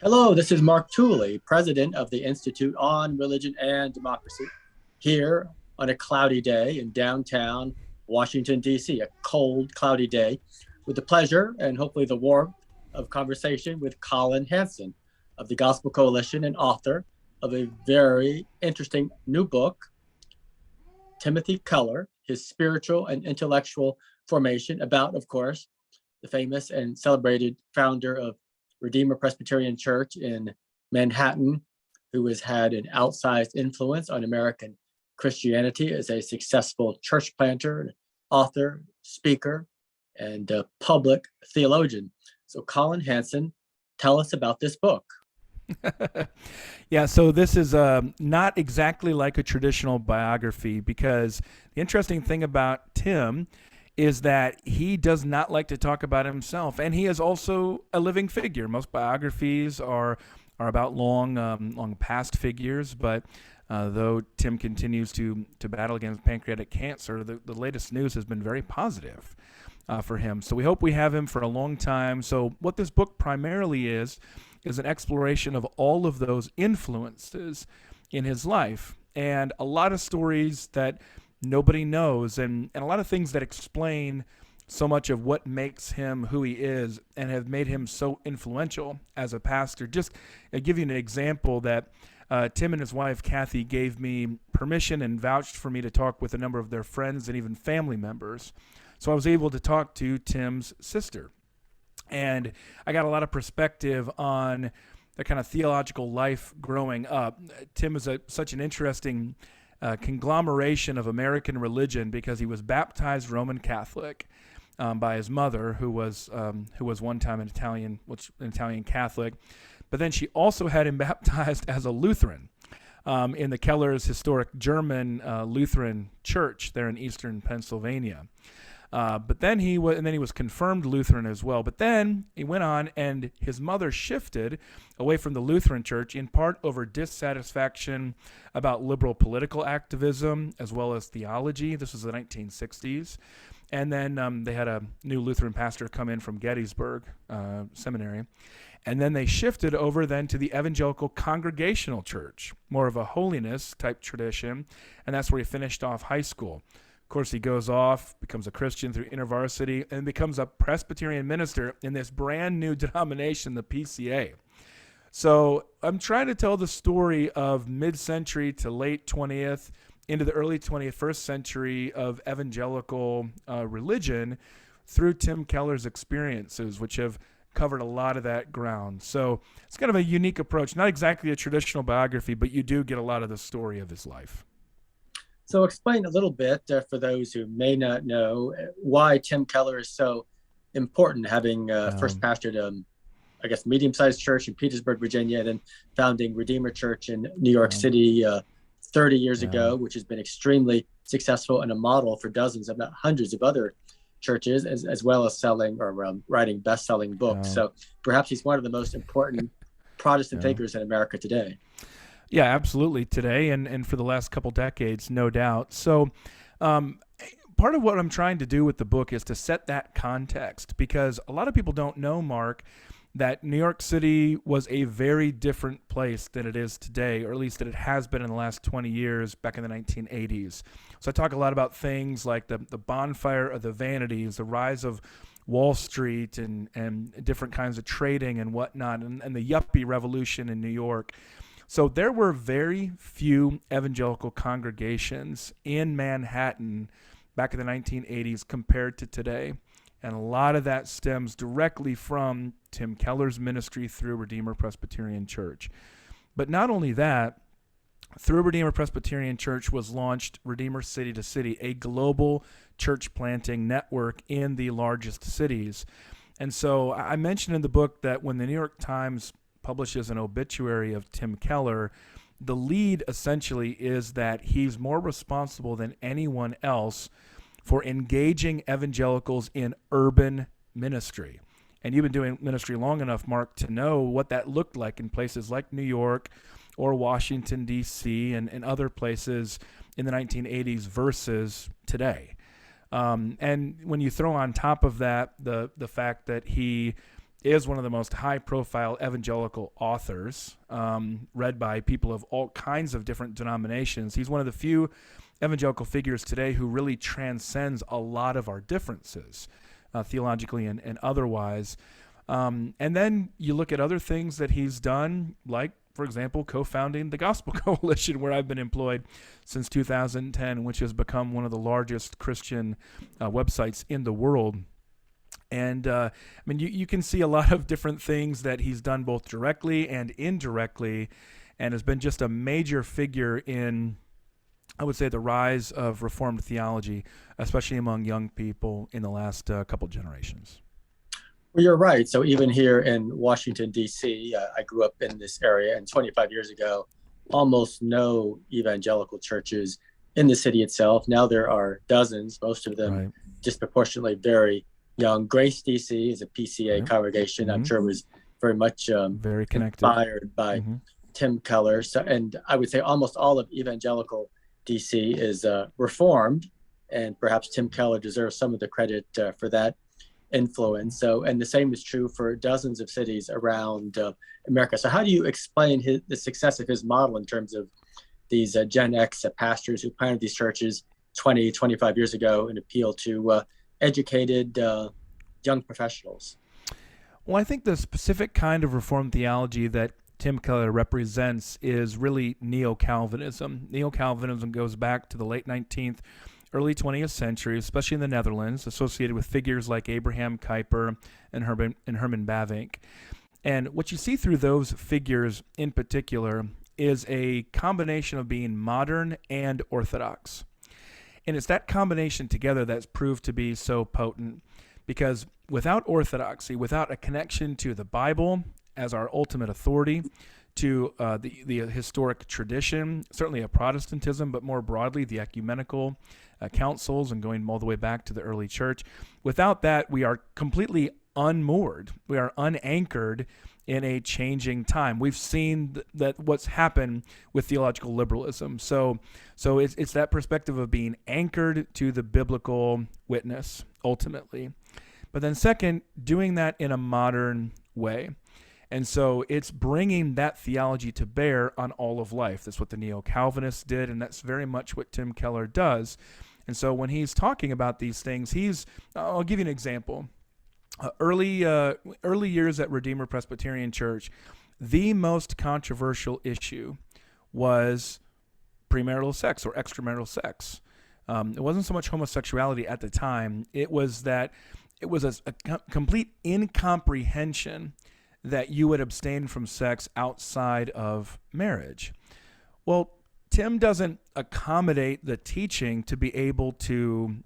Hello, this is Mark Tooley, president of the Institute on Religion and Democracy, here on a cloudy day in downtown Washington, D.C., a cold, cloudy day, with the pleasure and hopefully the warmth of conversation with Collin Hansen of the Gospel Coalition and author of a very interesting new book, Timothy Keller, his spiritual and intellectual formation, about, of course, the famous and celebrated founder of Redeemer Presbyterian Church in Manhattan, who has had an outsized influence on American Christianity as a successful church planter, author, speaker, and public theologian. So, Collin Hansen, tell us about this book. Yeah, so this is not exactly like a traditional biography because the interesting thing about Tim is that he does not like to talk about himself, and he is also a living figure. Most biographies are about long past figures, but though Tim continues to battle against pancreatic cancer, the latest news has been very positive for him. So we hope we have him for a long time. So what this book primarily is an exploration of all of those influences in his life and a lot of stories that nobody knows and a lot of things that explain so much of what makes him who he is and have made him so influential as a pastor. Just give you an example that Tim and his wife Kathy gave me permission and vouched for me to talk with a number of their friends and even family members. So I was able to talk to Tim's sister. And I got a lot of perspective on the kind of theological life growing up. Tim is such an interesting conglomeration of American religion because he was baptized Roman Catholic by his mother, who was one time an Italian Catholic, but then she also had him baptized as a Lutheran in the Keller's historic German Lutheran church there in eastern Pennsylvania. But then he was confirmed Lutheran as well. But then he went on, and his mother shifted away from the Lutheran Church in part over dissatisfaction about liberal political activism as well as theology. This was the 1960s, and then they had a new Lutheran pastor come in from Gettysburg Seminary, and then they shifted over then to the Evangelical Congregational Church, more of a holiness type tradition, and that's where he finished off high school. Of course, he goes off, becomes a Christian through InterVarsity, and becomes a Presbyterian minister in this brand new denomination, the PCA. So I'm trying to tell the story of mid-century to late 20th into the early 21st century of evangelical religion through Tim Keller's experiences, which have covered a lot of that ground. So it's kind of a unique approach, not exactly a traditional biography, but you do get a lot of the story of his life. So, explain a little bit for those who may not know why Tim Keller is so important, having first Um, pastored, I guess, medium-sized church in Petersburg, Virginia, and then founding Redeemer Church in New York um, City 30 years yeah, ago, which has been extremely successful and a model for dozens, if not hundreds, of other churches, as well as selling or writing best-selling books. yeah, So, perhaps he's one of the most important Protestant yeah. thinkers in America today. Yeah, absolutely. Today and for the last couple decades, no doubt. So, um, part of what I'm trying to do with the book is to set that context because a lot of people don't know, Mark, that New York City was a very different place than it is today, or at least that it has been in the last 20 years back in the 1980s. So I talk a lot about things like the bonfire of the vanities, the rise of Wall Street and different kinds of trading and whatnot, and the yuppie revolution in New York. So there were very few evangelical congregations in Manhattan back in the 1980s compared to today. And a lot of that stems directly from Tim Keller's ministry through Redeemer Presbyterian Church. But not only that, through Redeemer Presbyterian Church was launched Redeemer City to City, a global church planting network in the largest cities. And so I mentioned in the book that when the New York Times publishes an obituary of Tim Keller, the lead essentially is that he's more responsible than anyone else for engaging evangelicals in urban ministry. And you've been doing ministry long enough, Mark, to know what that looked like in places like New York or Washington, D.C., and other places in the 1980s versus today. And when you throw on top of that the fact that he is one of the most high-profile evangelical authors, read by people of all kinds of different denominations. He's one of the few evangelical figures today who really transcends a lot of our differences, theologically and otherwise. And then you look at other things that he's done, like, for example, co-founding the Gospel Coalition, where I've been employed since 2010, which has become one of the largest Christian websites in the world. And I mean, you can see a lot of different things that he's done both directly and indirectly, and has been just a major figure in, I would say, the rise of Reformed theology, especially among young people in the last couple generations. Well, you're right. So even here in Washington, D.C., I grew up in this area, and 25 years ago, almost no evangelical churches in the city itself. Now there are dozens, most of them Right. disproportionately very young. Grace, D.C. is a PCA Right. congregation. Mhm. I'm sure was very much Very connected. inspired by Mhm. Tim Keller. So, and I would say almost all of evangelical D.C. is Reformed, and perhaps Tim Keller deserves some of the credit for that influence. So, and the same is true for dozens of cities around America. So, how do you explain the success of his model in terms of these Gen X pastors who planted these churches 20, 25 years ago and appeal to educated young professionals? Well, I think the specific kind of Reformed theology that Tim Keller represents is really Neo-Calvinism. Neo-Calvinism goes back to the late 19th, early 20th century, especially in the Netherlands, associated with figures like Abraham Kuyper and Herman Bavinck. And what you see through those figures in particular is a combination of being modern and orthodox. And it's that combination together that's proved to be so potent, because without orthodoxy, without a connection to the Bible as our ultimate authority, to the historic tradition, certainly of Protestantism, but more broadly the ecumenical councils and going all the way back to the early church. Without that, we are completely unmoored. We are unanchored in a changing time. We've seen that what's happened with theological liberalism. So it's that perspective of being anchored to the biblical witness ultimately. But then second, doing that in a modern way. And so it's bringing that theology to bear on all of life. That's what the Neo-Calvinists did, and that's very much what Tim Keller does. And so when he's talking about these things, I'll give you an example. Early years at Redeemer Presbyterian Church, the most controversial issue was premarital sex or extramarital sex. It wasn't so much homosexuality at the time. It was that it was a complete incomprehension that you would abstain from sex outside of marriage. Well, Tim doesn't accommodate the teaching to be able to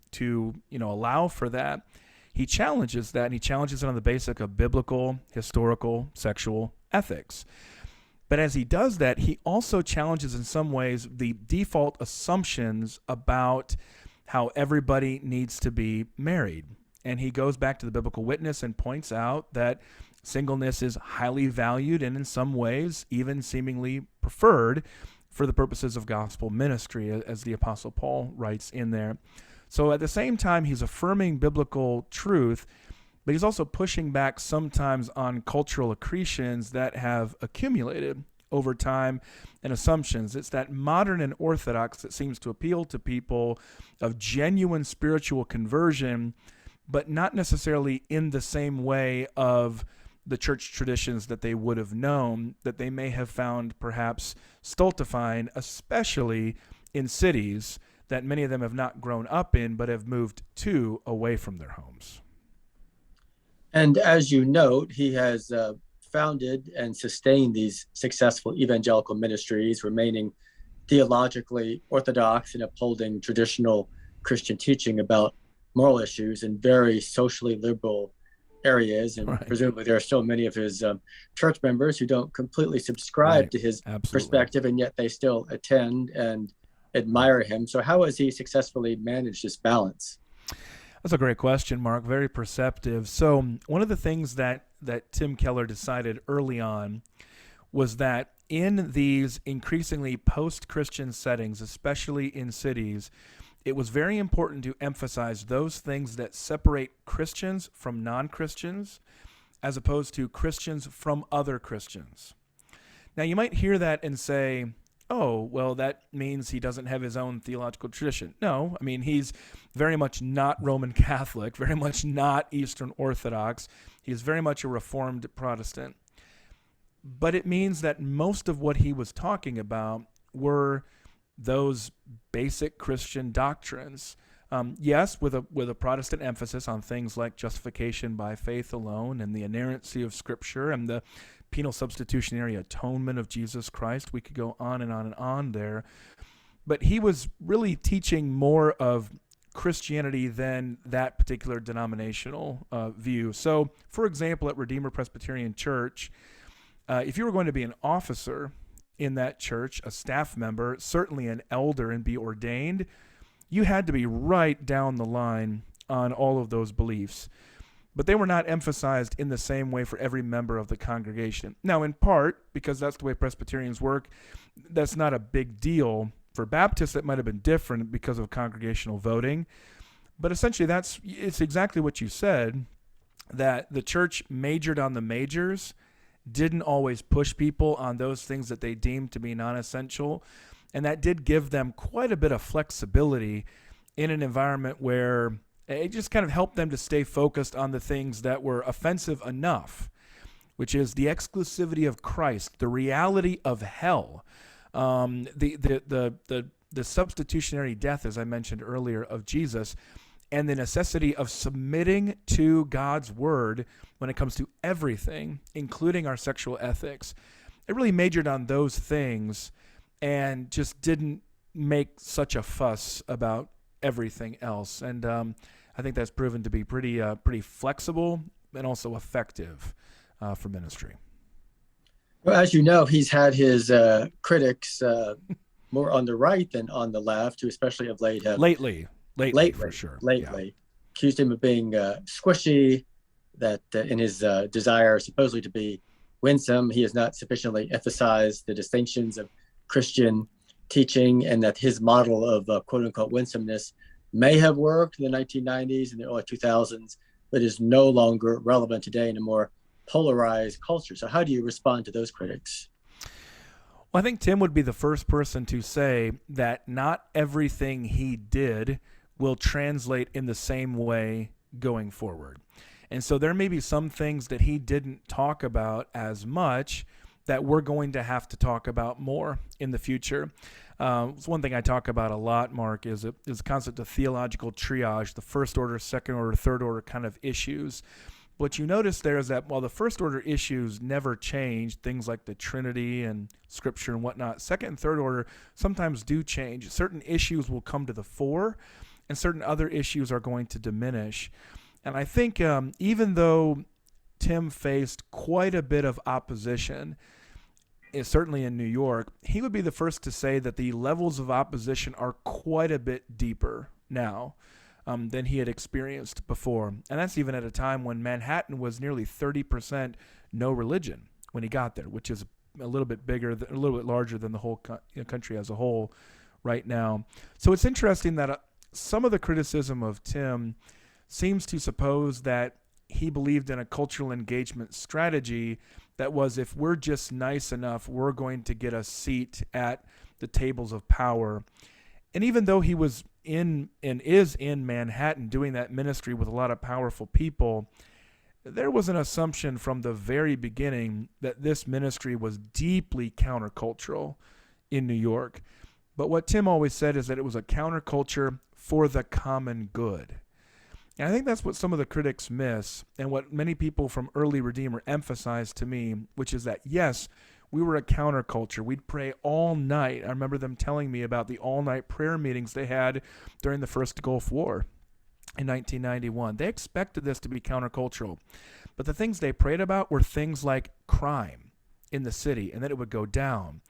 allow for that. He challenges that, and he challenges it on the basis of biblical, historical, sexual ethics. But as he does that, he also challenges in some ways the default assumptions about how everybody needs to be married. And he goes back to the biblical witness and points out that singleness is highly valued and in some ways even seemingly preferred for the purposes of gospel ministry, as the Apostle Paul writes in there. So at the same time, he's affirming biblical truth, but he's also pushing back sometimes on cultural accretions that have accumulated over time and assumptions. It's that modern and orthodox that seems to appeal to people of genuine spiritual conversion, but not necessarily in the same way of the church traditions that they would have known, that they may have found perhaps stultifying, especially in cities that many of them have not grown up in, but have moved to away from their homes. And as you note, he has founded and sustained these successful evangelical ministries, remaining theologically orthodox and upholding traditional Christian teaching about moral issues in very socially liberal areas. And Right. presumably there are still many of his church members who don't completely subscribe Right. to his Absolutely. perspective, and yet they still attend and admire him. So how has he successfully managed this balance? That's a great question, Mark. Very perceptive. So one of the things that Tim Keller decided early on was that in these increasingly post-Christian settings, especially in cities, it was very important to emphasize those things that separate Christians from non-Christians as opposed to Christians from other Christians. Now, you might hear that and say, oh, well, that means he doesn't have his own theological tradition. No, I mean, he's very much not Roman Catholic, very much not Eastern Orthodox. He is very much a Reformed Protestant. But it means that most of what he was talking about were those basic Christian doctrines. Yes, with a Protestant emphasis on things like justification by faith alone and the inerrancy of Scripture and the penal substitutionary atonement of Jesus Christ. We could go on and on and on there. But he was really teaching more of Christianity than that particular denominational view. So, for example, at Redeemer Presbyterian Church, if you were going to be an officer in that church, a staff member, certainly an elder and be ordained, you had to be right down the line on all of those beliefs. But they were not emphasized in the same way for every member of the congregation. Now, in part, because that's the way Presbyterians work, that's not a big deal. For Baptists, it might have been different because of congregational voting. But essentially, it's exactly what you said, that the church majored on the majors, didn't always push people on those things that they deemed to be non-essential. And that did give them quite a bit of flexibility in an environment where it just kind of helped them to stay focused on the things that were offensive enough, which is the exclusivity of Christ, the reality of hell, the substitutionary death, as I mentioned earlier, of Jesus, and the necessity of submitting to God's word when it comes to everything, including our sexual ethics. It really majored on those things and just didn't make such a fuss about everything else. And I think that's proven to be pretty flexible and also effective for ministry. Well, as you know, he's had his critics more on the right than on the left, who especially of late have lately for sure. Lately, accused him of being squishy, that in his desire supposedly to be winsome, he has not sufficiently emphasized the distinctions of Christian teaching, and that his model of quote unquote winsomeness may have worked in the 1990s and the early 2000s, but is no longer relevant today in a more polarized culture. So how do you respond to those critics? Well, I think Tim would be the first person to say that not everything he did will translate in the same way going forward. And so there may be some things that he didn't talk about as much that we're going to have to talk about more in the future. It's one thing I talk about a lot, Mark, is the concept of theological triage, the first order, second order, third order kind of issues. What you notice there is that while the first order issues never change, things like the Trinity and Scripture and whatnot, second and third order sometimes do change. Certain issues will come to the fore, and certain other issues are going to diminish. And I think even though Tim faced quite a bit of opposition, certainly in New York, he would be the first to say that the levels of opposition are quite a bit deeper now than he had experienced before. And that's even at a time when Manhattan was nearly 30% no religion when he got there, which is a little bit bigger, a little bit larger than the whole country as a whole right now. So it's interesting that some of the criticism of Tim seems to suppose that he believed in a cultural engagement strategy that was, if we're just nice enough, we're going to get a seat at the tables of power. And even though he was in and is in Manhattan doing that ministry with a lot of powerful people, there was an assumption from the very beginning that this ministry was deeply countercultural in New York. But what Tim always said is that it was a counterculture for the common good. And I think that's what some of the critics miss, and what many people from early Redeemer emphasized to me, which is that, yes, we were a counterculture. We'd pray all night. I remember them telling me about the all-night prayer meetings they had during the first Gulf War in 1991. They expected this to be countercultural. But the things they prayed about were things like crime in the city, and that it would go down.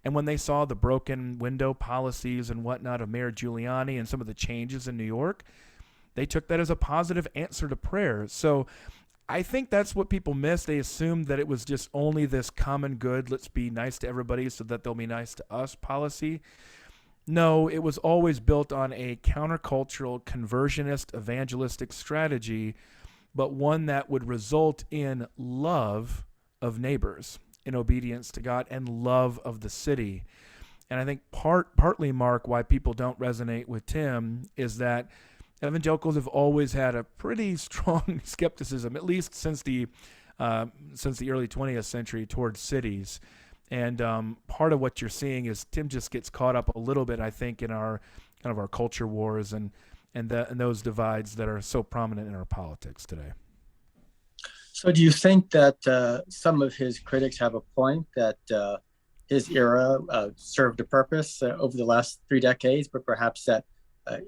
And when they saw the broken window policies and whatnot of Mayor Giuliani and some of the changes in New York, they took that as a positive answer to prayer. So I think that's what people miss. They assumed that it was just only this common good, let's be nice to everybody so that they'll be nice to us policy. No, it was always built on a countercultural, conversionist, evangelistic strategy but one that would result in love of neighbors, in obedience to God, and love of the city. And I think partly, Mark, why people don't resonate with Tim is that evangelicals have always had a pretty strong skepticism, at least since the early 20th century, towards cities. And part of what you're seeing is Tim just gets caught up a little bit, I think, in our kind of our culture wars and those divides that are so prominent in our politics today. So do you think that some of his critics have a point that his era served a purpose over the last 3 decades, but perhaps that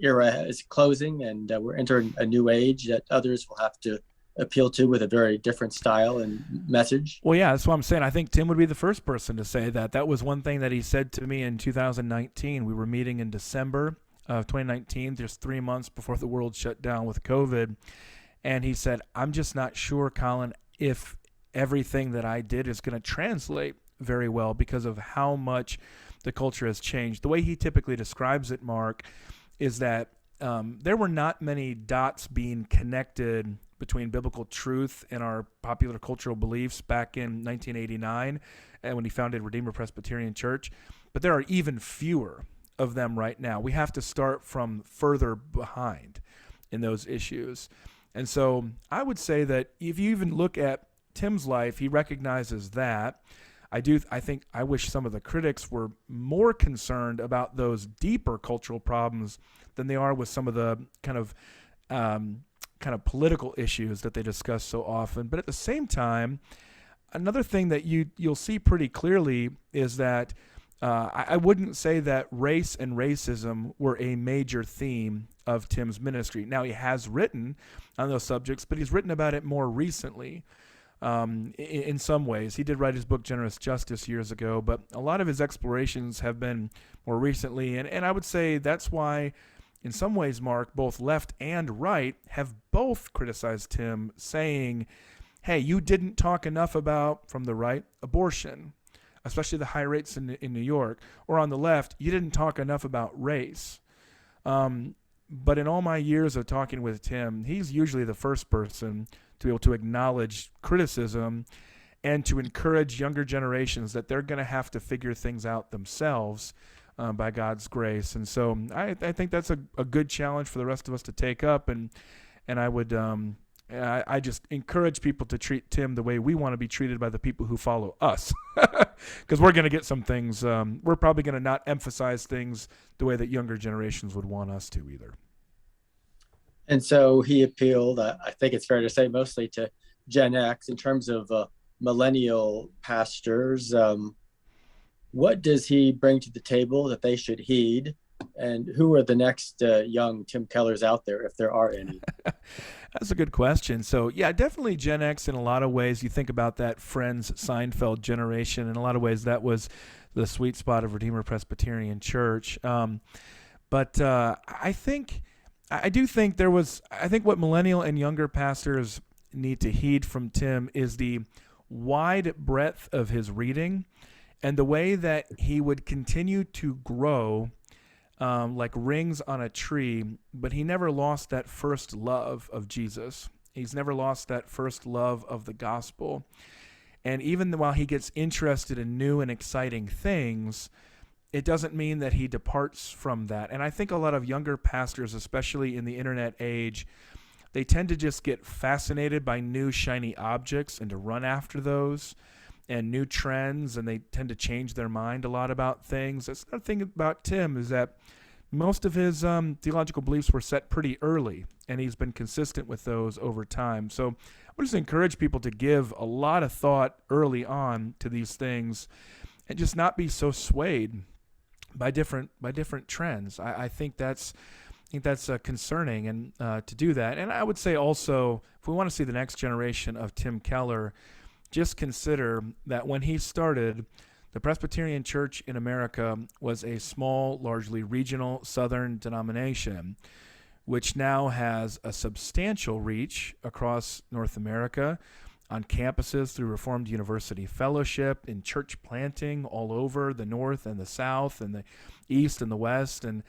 era is closing and we're entering a new age that others will have to appeal to with a very different style and message? Well, yeah, that's what I'm saying. I think Tim would be the first person to say that. That was one thing that he said to me in 2019. We were meeting in December of 2019, just 3 months before the world shut down with COVID. And he said, I'm just not sure, Collin, if everything that I did is going to translate very well because of how much the culture has changed. The way he typically describes it, Mark, is that there were not many dots being connected between biblical truth and our popular cultural beliefs back in 1989 and when he founded Redeemer Presbyterian Church. But there are even fewer of them right now. We have to start from further behind in those issues. And so I would say that if you even look at Tim's life, he recognizes that. I wish some of the critics were more concerned about those deeper cultural problems than they are with some of the kind of political issues that they discuss so often. But at the same time, another thing that you'll see pretty clearly is that I wouldn't say that race and racism were a major theme of Tim's ministry. Now, he has written on those subjects, but he's written about it more recently. In some ways, he did write his book Generous Justice years ago, but a lot of his explorations have been more recently. And I would say that's why, in some ways, Mark, both left and right have both criticized Tim, saying, hey, you didn't talk enough about, from the right, abortion, especially the high rates in New York, or on the left, you didn't talk enough about race. But in all my years of talking with Tim, he's usually the first person to be able to acknowledge criticism and to encourage younger generations that they're going to have to figure things out themselves by God's grace. And so I think that's a good challenge for the rest of us to take up. And I would I just encourage people to treat Tim the way we want to be treated by the people who follow us, because we're going to get some things. We're probably going to not emphasize things the way that younger generations would want us to either. And so he appealed, I think it's fair to say, mostly to Gen X in terms of millennial pastors. What does he bring to the table that they should heed? And who are the next young Tim Kellers out there, if there are any? That's a good question. So, yeah, definitely Gen X in a lot of ways. You think about that Friends Seinfeld generation. In a lot of ways, that was the sweet spot of Redeemer Presbyterian Church. But I think what millennial and younger pastors need to heed from Tim is the wide breadth of his reading and the way that he would continue to grow like rings on a tree, but he never lost that first love of Jesus. He's never lost that first love of the gospel. And even while he gets interested in new and exciting things, it doesn't mean that he departs from that. And I think a lot of younger pastors, especially in the internet age, they tend to just get fascinated by new shiny objects and to run after those and new trends, and they tend to change their mind a lot about things. That's another thing about Tim is that most of his theological beliefs were set pretty early, and he's been consistent with those over time. So I would just encourage people to give a lot of thought early on to these things and just not be so swayed by different trends. I think that's concerning, and to do that. And I would say also, if we want to see the next generation of Tim Keller, just consider that when he started, the Presbyterian Church in America was a small, largely regional Southern denomination, which now has a substantial reach across North America, on campuses through Reformed University Fellowship, in church planting all over the North and the South and the East and the West. And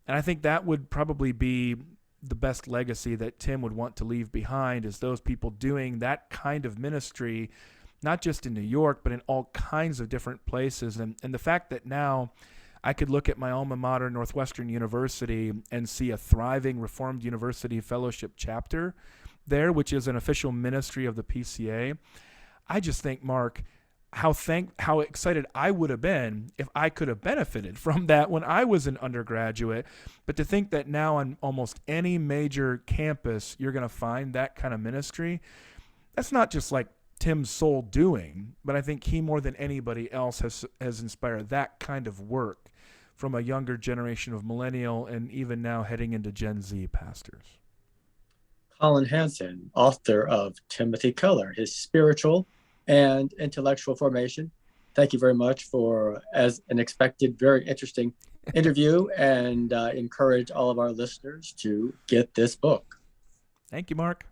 I think that would probably be the best legacy that Tim would want to leave behind is those people doing that kind of ministry, not just in New York, but in all kinds of different places. And the fact that now I could look at my alma mater, Northwestern University, and see a thriving Reformed University Fellowship chapter there, which is an official ministry of the PCA. I just think, Mark, how excited I would have been if I could have benefited from that when I was an undergraduate. But to think that now on almost any major campus you're going to find that kind of ministry, that's not just like Tim's sole doing, but I think he more than anybody else has inspired that kind of work from a younger generation of millennial and even now heading into Gen Z pastors. Collin Hansen, author of Timothy Keller, his spiritual and intellectual formation. Thank you very much for, as an expected, very interesting interview, and encourage all of our listeners to get this book. Thank you, Mark.